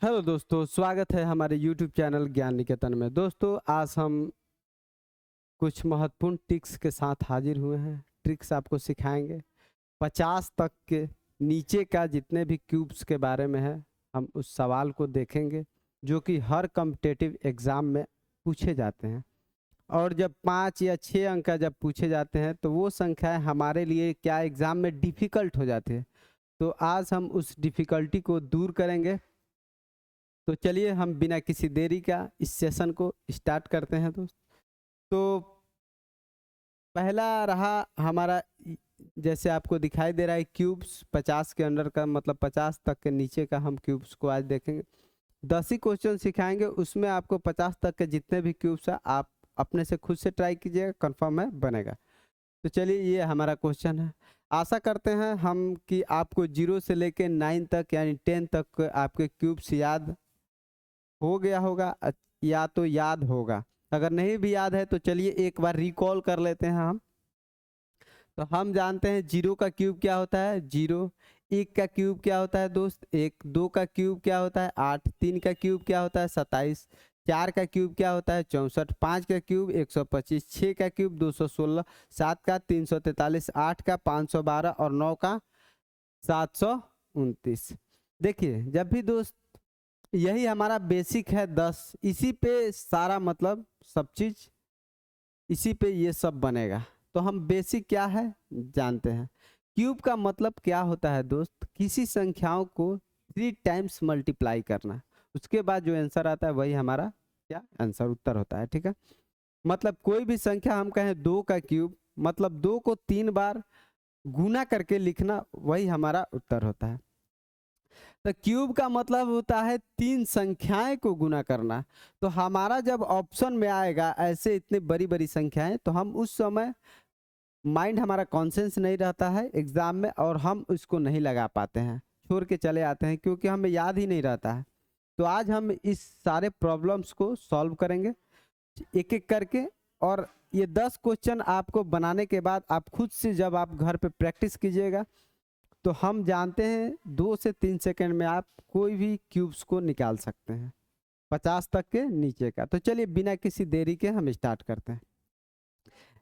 Hello दोस्तों, स्वागत है हमारे यूट्यूब चैनल ज्ञान निकेतन में। दोस्तों, आज हम कुछ महत्वपूर्ण ट्रिक्स के साथ हाजिर हुए हैं। ट्रिक्स आपको सिखाएंगे 50 तक के नीचे का जितने भी क्यूब्स के बारे में है। हम उस सवाल को देखेंगे जो कि हर कॉम्पिटिटिव एग्ज़ाम में पूछे जाते हैं। और जब 5 या 6 अंक का जब पूछे जाते हैं तो वो संख्याएं हमारे लिए क्या एग्ज़ाम में डिफ़िकल्ट हो जाती है। तो आज हम उस डिफ़िकल्टी को दूर करेंगे। तो चलिए हम बिना किसी देरी का इस सेशन को स्टार्ट करते हैं दोस्त। तो पहला रहा हमारा, जैसे आपको दिखाई दे रहा है क्यूब्स 50 के अंडर का, मतलब 50 तक के नीचे का हम क्यूब्स को आज देखेंगे। 10 ही क्वेश्चन सिखाएंगे, उसमें आपको 50 तक के जितने भी क्यूब्स है आप अपने से खुद से ट्राई कीजिएगा, कंफर्म है बनेगा। तो चलिए ये हमारा क्वेश्चन है। आशा करते हैं हम कि आपको 0 से लेके 9 तक यानी 10 तक आपके क्यूब्स याद हो गया होगा या तो याद होगा। अगर नहीं भी याद है तो चलिए एक बार रिकॉल कर लेते हैं हम। तो हम जानते हैं 0 का क्यूब क्या होता है 0, 1 का क्यूब क्या होता है दोस्त 1, 2 का क्यूब क्या होता है 8, 3 का क्यूब क्या होता है 27, 4 का क्यूब क्या होता है 64, 5 का क्यूब 125, 6 का क्यूब 216, 7 का 343, 8 का 512 और 9 का 729। देखिए जब भी दोस्त यही हमारा बेसिक है 10, इसी पे सारा मतलब सब चीज, इसी पे ये सब बनेगा। तो हम बेसिक क्या है जानते हैं। क्यूब का मतलब क्या होता है दोस्त, किसी संख्याओं को 3 टाइम्स मल्टीप्लाई करना, उसके बाद जो आंसर आता है वही हमारा क्या आंसर उत्तर होता है। ठीक है, मतलब कोई भी संख्या हम कहें 2 का क्यूब, मतलब 2 को 3 बार गुना करके लिखना, वही हमारा उत्तर होता है। तो क्यूब का मतलब होता है 3 संख्याएं को गुना करना। तो हमारा जब ऑप्शन में आएगा ऐसे इतनी बड़ी बड़ी संख्याएं, तो हम उस समय माइंड हमारा कॉन्सेंस नहीं रहता है एग्जाम में, और हम उसको नहीं लगा पाते हैं, छोड़ के चले आते हैं क्योंकि हमें याद ही नहीं रहता है। तो आज हम इस सारे प्रॉब्लम्स को सॉल्व करेंगे एक एक करके। और ये 10 क्वेश्चन आपको बनाने के बाद आप खुद से जब आप घर पे प्रैक्टिस कीजिएगा तो हम जानते हैं 2 से 3 सेकंड में आप कोई भी क्यूब्स को निकाल सकते हैं 50 तक के नीचे का। तो चलिए बिना किसी देरी के हम स्टार्ट करते हैं।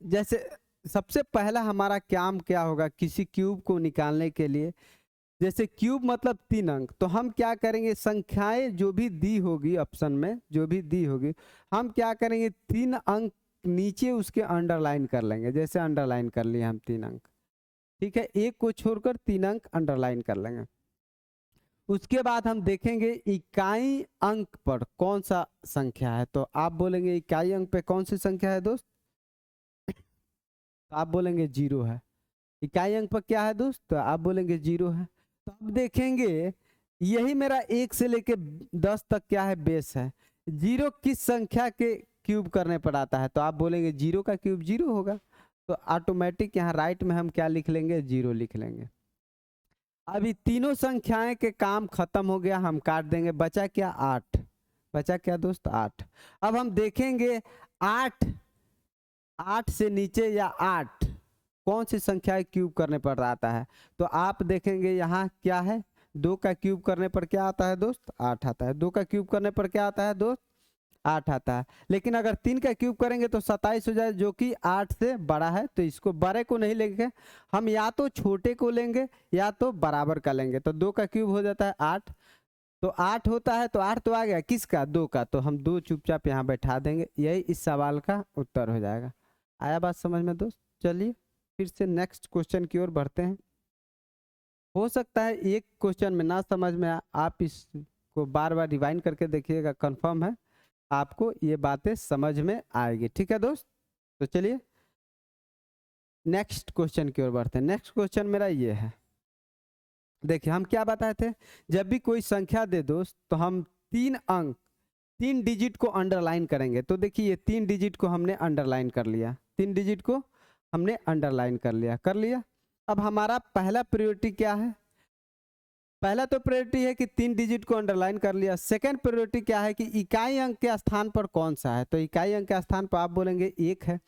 जैसे सबसे पहला हमारा काम क्या होगा किसी क्यूब को निकालने के लिए। जैसे क्यूब मतलब 3 अंक, तो हम क्या करेंगे, संख्याएं जो भी दी होगी ऑप्शन में, जो भी दी होगी, हम क्या करेंगे 3 अंक नीचे उसके अंडरलाइन कर लेंगे। जैसे अंडरलाइन कर लिए हम 3 अंक, ठीक है, एक को छोड़कर 3 अंक अंडरलाइन कर लेंगे। उसके बाद हम देखेंगे इकाई अंक पर कौन सा संख्या है। तो आप बोलेंगे इकाई अंक पे कौन सी संख्या है दोस्त, तो आप बोलेंगे 0 है। इकाई अंक पर क्या है दोस्त, तो आप बोलेंगे 0 है। तो अब देखेंगे यही मेरा 1 से लेके 10 तक क्या है बेस है। 0 किस संख्या के क्यूब करने पर आता है, तो आप बोलेंगे 0 का क्यूब 0 होगा। तो ऑटोमेटिक यहाँ राइट में हम क्या लिख लेंगे 0 लिख लेंगे। अभी तीनों संख्याएं के काम खत्म हो गया, हम काट देंगे, बचा क्या 8, बचा क्या दोस्त 8। अब हम देखेंगे 8, 8 से नीचे या 8 कौन सी संख्या क्यूब करने पर आता है। तो आप देखेंगे यहाँ क्या है, 2 का क्यूब करने पर क्या आता है दोस्त 8 आता है। 2 का क्यूब करने पर क्या आता है दोस्त 8 आता है। लेकिन अगर 3 का क्यूब करेंगे तो 27 हो जाए, जो कि 8 से बड़ा है। तो इसको बड़े को नहीं लेंगे हम, या तो छोटे को लेंगे या तो बराबर का लेंगे। तो 2 का क्यूब हो जाता है 8, तो 8 होता है। तो 8 तो आ गया किसका 2 का, तो हम 2 चुपचाप यहाँ बैठा देंगे, यही इस सवाल का उत्तर हो जाएगा। आया बात समझ में दोस्त। चलिए फिर से नेक्स्ट क्वेश्चन की ओर बढ़ते हैं। हो सकता है एक क्वेश्चन में ना समझ में आप इसको बार बार रिवाइंड करके देखिएगा, कंफर्म है आपको ये बातें समझ में आएगी। ठीक है दोस्त, तो चलिए नेक्स्ट क्वेश्चन की ओर बढ़ते हैं। नेक्स्ट क्वेश्चन मेरा ये है, देखिए हम क्या बताए थे, जब भी कोई संख्या दे दोस्त तो हम 3 अंक 3 डिजिट को अंडरलाइन करेंगे। तो देखिए ये 3 डिजिट को हमने अंडरलाइन कर लिया, 3 डिजिट को हमने अंडरलाइन कर लिया। अब हमारा पहला प्रायोरिटी क्या है, पहला तो प्रायोरिटी है कि 3 डिजिट को अंडरलाइन कर लिया। सेकंड प्रायोरिटी क्या है कि इकाई अंक के स्थान पर कौन सा है। तो इकाई अंक के स्थान पर आप बोलेंगे 1 है।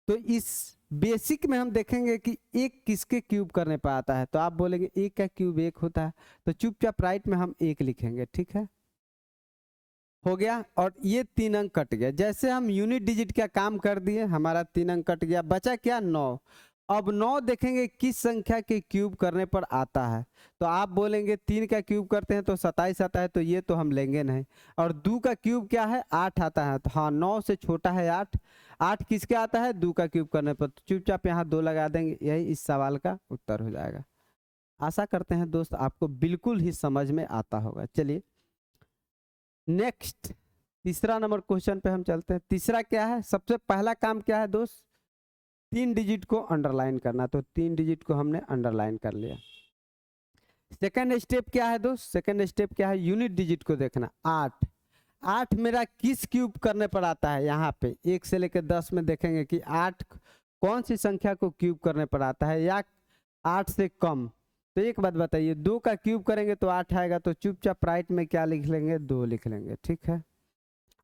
तो इस बेसिक में हम देखेंगे कि 1 किसके क्यूब करने पर आता है। तो आप बोलेंगे 1 का क्यूब 1 होता है। तो चुपचाप राइट में हम 1 लिखेंगे, ठीक है। हो गया और ये 3 अंक कट गया। जैसे हम यूनिट डिजिट का काम कर दिए, हमारा 3 अंक कट गया, बचा क्या 9। अब 9 देखेंगे किस संख्या के क्यूब करने पर आता है। तो आप बोलेंगे 3 का क्यूब करते हैं तो 27 आता है, तो ये तो हम लेंगे नहीं। और 2 का क्यूब क्या है 8 आता है, तो हाँ 9 से छोटा है 8। 8 किसके आता है 2 का क्यूब करने पर, तो चुपचाप यहाँ 2 लगा देंगे, यही इस सवाल का उत्तर हो जाएगा। आशा करते हैं दोस्त आपको बिल्कुल ही समझ में आता होगा। चलिए नेक्स्ट तीसरा नंबर क्वेश्चन पे हम चलते हैं। तीसरा क्या है, सबसे पहला काम क्या है दोस्त, 3 डिजिट को अंडरलाइन करना। तो 3 डिजिट को हमने अंडरलाइन कर लिया। सेकंड स्टेप क्या है दोस्त, सेकंड स्टेप क्या है, यूनिट डिजिट को देखना। 8 8 मेरा किस क्यूब करने पर आता है, यहाँ पे 1 से लेकर 10 में देखेंगे कि 8 कौन सी संख्या को क्यूब करने पर आता है या 8 से कम। तो एक बात बताइए, 2 का क्यूब करेंगे तो 8 आएगा, तो चुपचाप राइट में क्या लिख लेंगे 2 लिख लेंगे, ठीक है।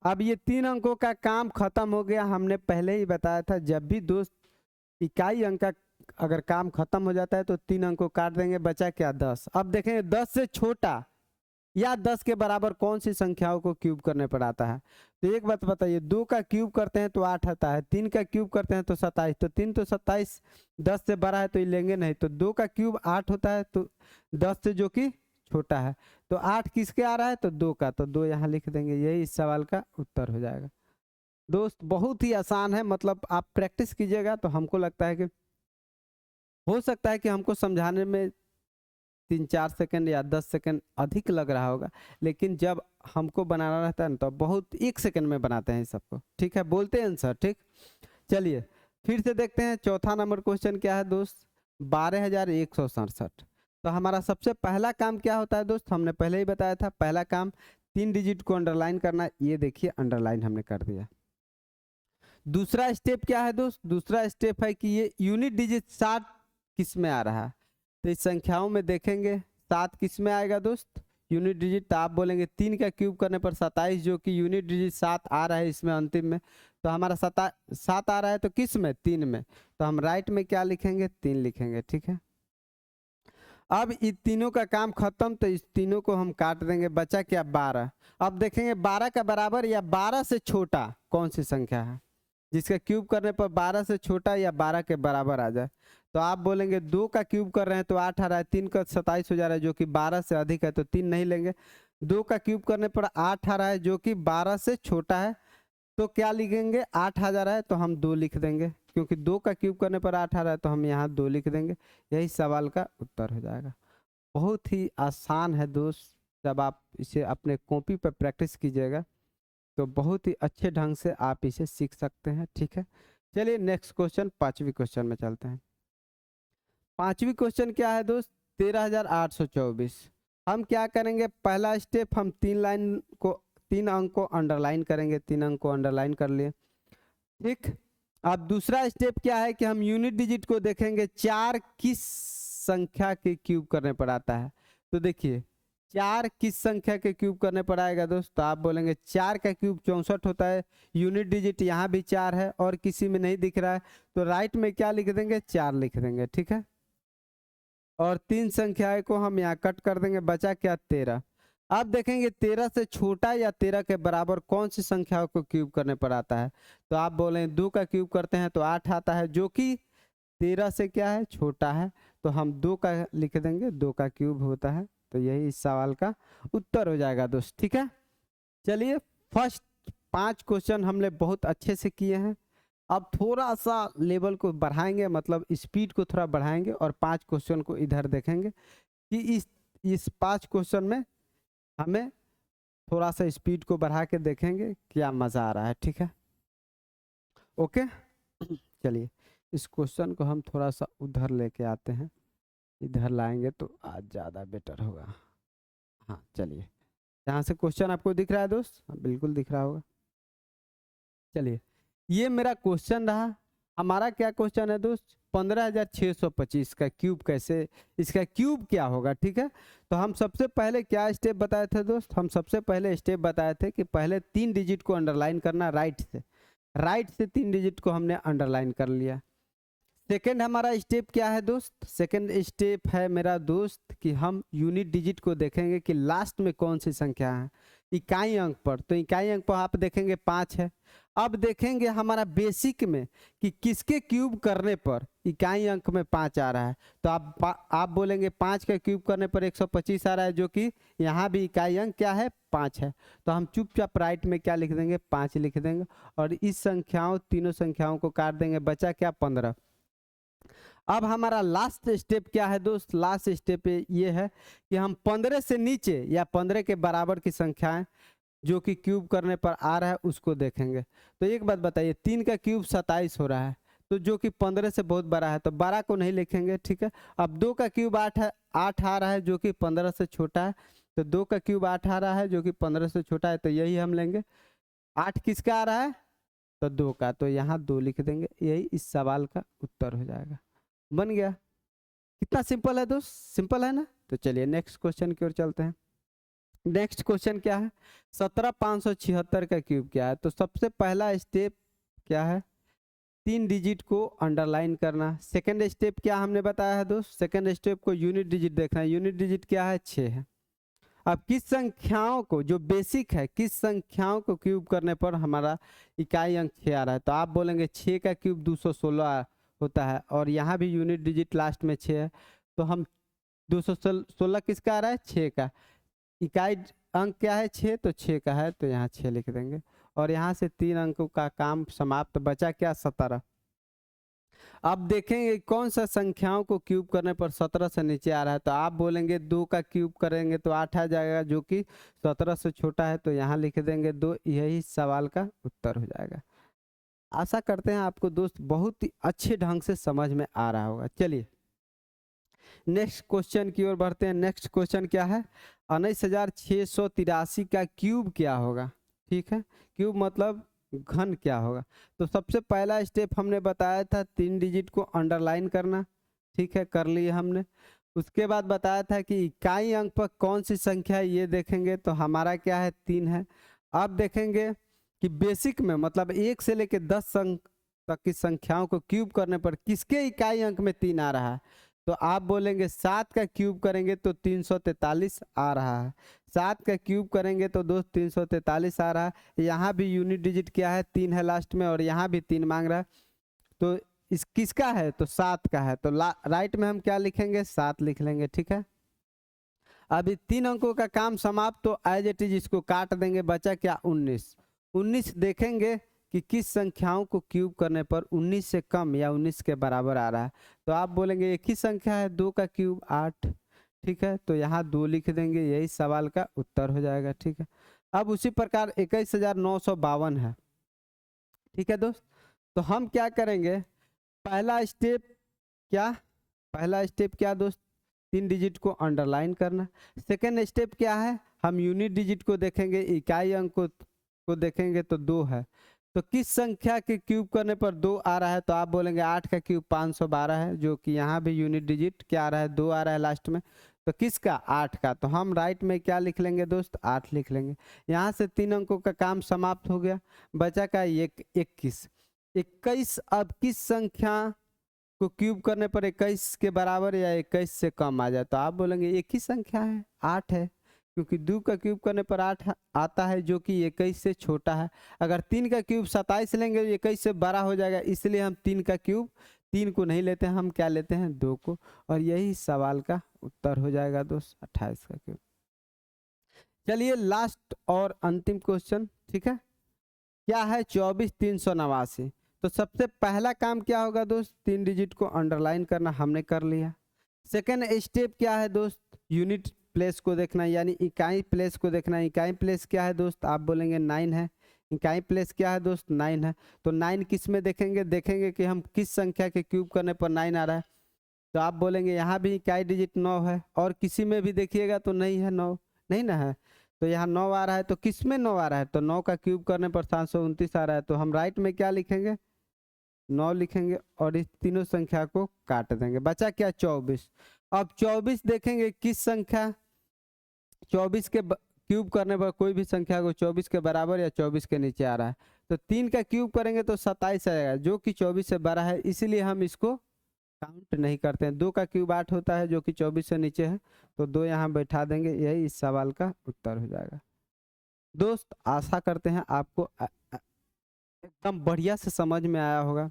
अब ये 3 अंकों का काम खत्म हो गया। हमने पहले ही बताया था जब भी दोस्त इकाई अंक का अगर काम खत्म हो जाता है तो 3 अंक को काट देंगे, बचा क्या 10। अब देखेंगे 10 से छोटा या 10 के बराबर कौन सी संख्याओं को क्यूब करने पर आता है। तो एक बात बताइए, 2 का क्यूब करते हैं तो 8 आता है, 3 का क्यूब करते हैं तो 27, तो 3 तो 27 10 से बड़ा है तो ये लेंगे नहीं। तो 2 का क्यूब 8 होता है, तो 10 से जो कि छोटा है, तो 8 किसके आ रहा है तो 2 का, तो 2 यहाँ लिख देंगे, यही इस सवाल का उत्तर हो जाएगा। दोस्त बहुत ही आसान है, मतलब आप प्रैक्टिस कीजिएगा तो हमको लगता है कि हो सकता है कि हमको समझाने में 3-4 सेकंड या 10 सेकंड अधिक लग रहा होगा, लेकिन जब हमको बनाना रहता है ना तो बहुत 1 सेकंड में बनाते हैं सबको, ठीक है। बोलते हैं आंसर, ठीक। चलिए फिर से देखते हैं चौथा नंबर क्वेश्चन क्या है दोस्त, 12,167। तो हमारा सबसे पहला काम क्या होता है दोस्त, हमने पहले ही बताया था, पहला काम 3 डिजिट को अंडरलाइन करना। ये देखिए अंडरलाइन हमने कर दिया। दूसरा स्टेप क्या है दोस्त, दूसरा स्टेप है कि ये यूनिट डिजिट 7 किस में आ रहा है। तो इस संख्याओं में देखेंगे 7 किस में आएगा दोस्त यूनिट डिजिट। तो आप बोलेंगे 3 का क्यूब करने पर 27, जो कि यूनिट डिजिट 7 आ रहा है इसमें अंतिम में। तो हमारा 7 आ रहा है तो किस में 3 में, तो हम राइट में क्या लिखेंगे 3 लिखेंगे, ठीक है। अब इन तीनों का काम खत्म, तो इस तीनों को हम काट देंगे, बचा क्या 12। अब देखेंगे 12 का बराबर या 12 से छोटा कौन सी संख्या है जिसका क्यूब करने पर 12 से छोटा या 12 के बराबर आ जाए। तो आप बोलेंगे 2 का क्यूब कर रहे हैं तो 8 आ रहा है, 3 का 27 हो जा रहा है जो कि 12 से अधिक है, तो 3 नहीं लेंगे। 2 का क्यूब करने पर 8 आ रहा है जो कि 12 से छोटा है, तो क्या लिखेंगे 8 आ जा रहा है तो हम 2 लिख देंगे, क्योंकि 2 का क्यूब करने पर 8 आ रहा है तो हम यहाँ 2 लिख देंगे, यही सवाल का उत्तर हो जाएगा। बहुत ही आसान है दोस्त, जब आप इसे अपने कॉपी पर प्रैक्टिस कीजिएगा तो बहुत ही अच्छे ढंग से आप इसे सीख सकते हैं, ठीक है। चलिए नेक्स्ट क्वेश्चन, पांचवी क्वेश्चन में चलते हैं। पांचवी क्वेश्चन क्या है दोस्त, 13,824। हम क्या करेंगे, पहला स्टेप हम 3 अंक को अंडरलाइन करेंगे, 3 अंक को अंडरलाइन कर लिए, ठीक। अब दूसरा स्टेप क्या है कि हम यूनिट डिजिट को देखेंगे 4 किस संख्या के क्यूब करने पर आता है। तो देखिए 4 किस संख्या के क्यूब करने पर आएगा दोस्त, तो आप बोलेंगे 4 का क्यूब 64 होता है, यूनिट डिजिट यहाँ भी 4 है और किसी में नहीं दिख रहा है, तो राइट में क्या लिख देंगे 4 लिख देंगे, ठीक है। और 3 संख्याएं को हम यहाँ कट कर देंगे, बचा क्या 13। अब देखेंगे 13 से छोटा या 13 के बराबर कौन सी संख्याओं को क्यूब करने पर आता है। तो आप बोले 2 का क्यूब करते हैं तो 8 आता है, जो कि 13 से क्या है छोटा है, तो हम 2 का लिख देंगे, 2 का क्यूब होता है, तो यही इस सवाल का उत्तर हो जाएगा दोस्त, ठीक है। चलिए फर्स्ट 5 क्वेश्चन हमने बहुत अच्छे से किए हैं, अब थोड़ा सा लेवल को बढ़ाएंगे, मतलब स्पीड को थोड़ा बढ़ाएंगे और 5 क्वेश्चन को इधर देखेंगे कि इस 5 क्वेश्चन में हमें थोड़ा सा स्पीड को बढ़ा के देखेंगे क्या मज़ा आ रहा है, ठीक है। ओके चलिए इस क्वेश्चन को हम थोड़ा सा उधर लेके आते हैं, इधर लाएंगे तो आज ज़्यादा बेटर होगा। हाँ चलिए, यहाँ से क्वेश्चन आपको दिख रहा है दोस्त, हाँ, बिल्कुल दिख रहा होगा। चलिए ये मेरा क्वेश्चन रहा, हमारा क्या क्वेश्चन है दोस्त, 15,625 का क्यूब कैसे, इसका क्यूब क्या होगा, ठीक है। तो हम सबसे पहले क्या स्टेप बताए थे दोस्त, हम सबसे पहले स्टेप बताए थे कि पहले 3 डिजिट को अंडरलाइन करना राइट से 3 डिजिट को हमने अंडरलाइन कर लिया। सेकंड हमारा स्टेप क्या है दोस्त? सेकंड स्टेप है मेरा दोस्त कि हम यूनिट डिजिट को देखेंगे कि लास्ट में कौन सी संख्या है इकाई अंक पर। तो इकाई अंक पर आप देखेंगे 5 है। अब देखेंगे हमारा बेसिक में कि किसके क्यूब करने पर इकाई अंक में 5 आ रहा है। तो आप बोलेंगे 5 का क्यूब करने पर 125 आ रहा है, जो कि यहाँ भी इकाई अंक क्या है? 5 है। तो हम चुपचाप राइट में क्या लिख देंगे? 5 लिख देंगे और इस संख्याओं तीनों संख्याओं को काट देंगे, बचा क्या? 15। अब हमारा लास्ट स्टेप क्या है दोस्त? लास्ट स्टेप ये है कि हम 15 से नीचे या 15 के बराबर की संख्याएं जो कि क्यूब करने पर आ रहा है उसको देखेंगे। तो एक बात बताइए, 3 का क्यूब 27 हो रहा है, तो जो कि 15 से बहुत बड़ा है, तो 12 को नहीं लिखेंगे, ठीक है। अब 2 का क्यूब 8 है, 8 आ रहा है जो कि 15 से छोटा है, तो 2 का क्यूब 8 आ रहा है जो कि 15 से छोटा है, तो यही हम लेंगे। 8 किसका आ रहा है? तो 2 का, तो यहाँ 2 लिख देंगे। यही इस सवाल का उत्तर हो जाएगा। बन गया। कितना सिंपल है दोस्त? सिंपल है ना? तो चलिए नेक्स्ट क्वेश्चन की ओर चलते हैं। नेक्स्ट क्वेश्चन क्या है? 17,576 का क्यूब क्या है? तो सबसे पहला स्टेप क्या है? 3 डिजिट को अंडरलाइन करना। सेकंड स्टेप क्या हमने बताया है दोस्त? सेकंड स्टेप को यूनिट डिजिट देखना है। यूनिट डिजिट क्या है? 6 है। अब किस संख्याओं को, जो बेसिक है, किस संख्याओं को क्यूब करने पर हमारा इकाई अंक 6 आ रहा है? तो आप बोलेंगे 6 का क्यूब 216 होता है और यहाँ भी यूनिट डिजिट लास्ट में 6 है, तो हम 216 किसका आ रहा है? 6 का। इकाई अंक क्या है? 6, तो 6 का है, तो यहाँ 6 लिख देंगे और यहाँ से 3 अंकों का काम समाप्त। बचा क्या? 17। अब देखेंगे कौन सा संख्याओं को क्यूब करने पर 17 से नीचे आ रहा है। तो आप बोलेंगे 2 का क्यूब करेंगे तो 8 आ जाएगा, जो कि 17 से छोटा है, तो यहाँ लिख देंगे 2। यही सवाल का उत्तर हो जाएगा। आशा करते हैं आपको दोस्त बहुत ही अच्छे ढंग से समझ में आ रहा होगा। चलिए नेक्स्ट क्वेश्चन की ओर बढ़ते हैं। नेक्स्ट क्वेश्चन क्या है? 19,683 का क्यूब क्या होगा? ठीक है, क्यूब मतलब घन क्या होगा? तो सबसे पहला स्टेप हमने बताया था 3 डिजिट को अंडरलाइन करना, ठीक है, कर लिए हमने। उसके बाद बताया था कि इकाई अंक पर कौन सी संख्या है ये देखेंगे, तो हमारा क्या है? 3 है। अब देखेंगे कि बेसिक में मतलब 1 से लेकर 10 अंक तक की संख्याओं को क्यूब करने पर किसके इकाई अंक में 3 आ रहा है? तो आप बोलेंगे 7 का क्यूब करेंगे तो 343 आ रहा है। 7 का क्यूब करेंगे तो दोस्त 343 आ रहा है। यहाँ भी यूनिट डिजिट क्या है? 3 है लास्ट में और यहाँ भी 3 मांग रहा है। तो इस किसका है? तो 7 का है, तो राइट में हम क्या लिखेंगे? 7 लिख लेंगे, ठीक है। अभी 3 अंकों का काम समाप्त, तो एज इट इज इसको काट देंगे। बचा क्या? 19। 19 देखेंगे कि किस संख्याओं को क्यूब करने पर 19 से कम या 19 के बराबर आ रहा है। तो आप बोलेंगे एक ही संख्या है, 2 का क्यूब 8, ठीक है, तो यहाँ 2 लिख देंगे। यही सवाल का उत्तर हो जाएगा, ठीक है। अब उसी प्रकार 21,952 है, ठीक है दोस्त। तो हम क्या करेंगे? पहला स्टेप क्या? पहला स्टेप क्या दोस्त? 3 डिजिट को अंडरलाइन करना। सेकेंड स्टेप क्या है? हम यूनिट डिजिट को देखेंगे, इकाई अंक को देखेंगे, तो 2 है। तो किस संख्या के क्यूब करने पर 2 आ रहा है? तो आप बोलेंगे 8 का क्यूब 512 है, जो कि यहाँ भी यूनिट डिजिट क्या आ रहा है? 2 आ रहा है लास्ट में। तो किसका? 8 का। तो हम राइट में क्या लिख लेंगे दोस्त? 8 लिख लेंगे। यहाँ से 3 अंकों का काम समाप्त हो गया। बचा का 21। 21 अब किस संख्या को क्यूब करने पर 21 के बराबर या 21 से कम आ जाए? तो आप बोलेंगे एक ही संख्या है, 8 है, क्योंकि 2 का क्यूब करने पर 8 आता है, जो कि 21 से छोटा है। अगर 3 का क्यूब 27 लेंगे तो 21 से बड़ा हो जाएगा, इसलिए हम 3 का क्यूब 3 को नहीं लेते हैं, हम क्या लेते हैं? 2 को। और यही सवाल का उत्तर हो जाएगा दोस्त, 28 का क्यूब। चलिए लास्ट और अंतिम क्वेश्चन, ठीक है, क्या है? 24,389। तो सबसे पहला काम क्या होगा दोस्त? 3 डिजिट को अंडरलाइन करना, हमने कर लिया। सेकेंड स्टेप क्या है दोस्त? यूनिट प्लेस को देखना, यानी इकाई प्लेस को देखना। इकाई प्लेस क्या है दोस्त? आप बोलेंगे 9 है। इकाई प्लेस क्या है दोस्त? 9 है। तो 9 किस में देखेंगे? देखेंगे कि हम किस संख्या के क्यूब करने पर 9 आ रहा है। तो आप बोलेंगे यहाँ भी इकाई डिजिट 9 है, और किसी में भी देखिएगा तो नहीं है, 9 नहीं ना है। तो यहाँ 9 आ रहा है, तो किस में 9 आ रहा है? तो 9 का क्यूब करने पर 729 आ रहा है। तो हम राइट में क्या लिखेंगे? 9 लिखेंगे और इस तीनों संख्या को काट देंगे। बचा क्या? 24। अब 24 देखेंगे किस संख्या 24 के क्यूब करने पर कोई भी संख्या को 24 के बराबर या 24 के नीचे आ रहा है। तो 3 का क्यूब करेंगे तो 27 आएगा, जो कि 24 से बड़ा है, इसीलिए हम इसको काउंट नहीं करते हैं। 2 का क्यूब 8 होता है जो कि 24 से नीचे है, तो 2 यहाँ बैठा देंगे, यही इस सवाल का उत्तर हो जाएगा। दोस्त आशा करते हैं आपको एकदम बढ़िया से समझ में आया होगा।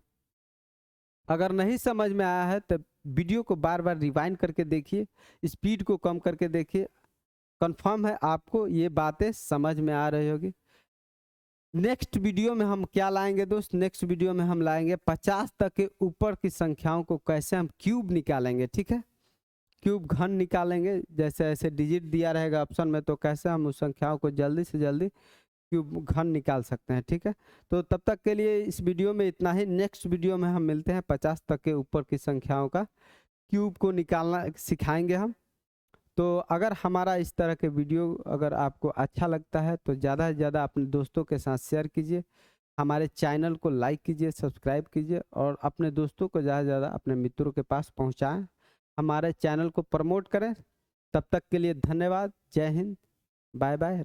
अगर नहीं समझ में आया है तो वीडियो को बार बार रिवाइंड करके देखिए, स्पीड को कम करके देखिए, कंफर्म है आपको ये बातें समझ में आ रही होगी। नेक्स्ट वीडियो में हम क्या लाएंगे दोस्त, नेक्स्ट वीडियो में हम लाएंगे 50 तक के ऊपर की संख्याओं को कैसे हम क्यूब निकालेंगे, ठीक है। क्यूब घन निकालेंगे, जैसे ऐसे डिजिट दिया रहेगा ऑप्शन में, तो कैसे हम उस संख्याओं को जल्दी से जल्दी क्यूब घन निकाल सकते हैं, ठीक है। तो तब तक के लिए इस वीडियो में इतना ही। नेक्स्ट वीडियो में हम मिलते हैं 50 तक के ऊपर की संख्याओं का क्यूब को निकालना सिखाएंगे हम। तो अगर हमारा इस तरह के वीडियो अगर आपको अच्छा लगता है तो ज़्यादा से ज़्यादा अपने दोस्तों के साथ शेयर कीजिए, हमारे चैनल को लाइक कीजिए, सब्सक्राइब कीजिए और अपने दोस्तों को ज़्यादा से ज़्यादा अपने मित्रों के पास पहुँचाएँ, हमारे चैनल को प्रमोट करें। तब तक के लिए धन्यवाद। जय हिंद, बाय बाय।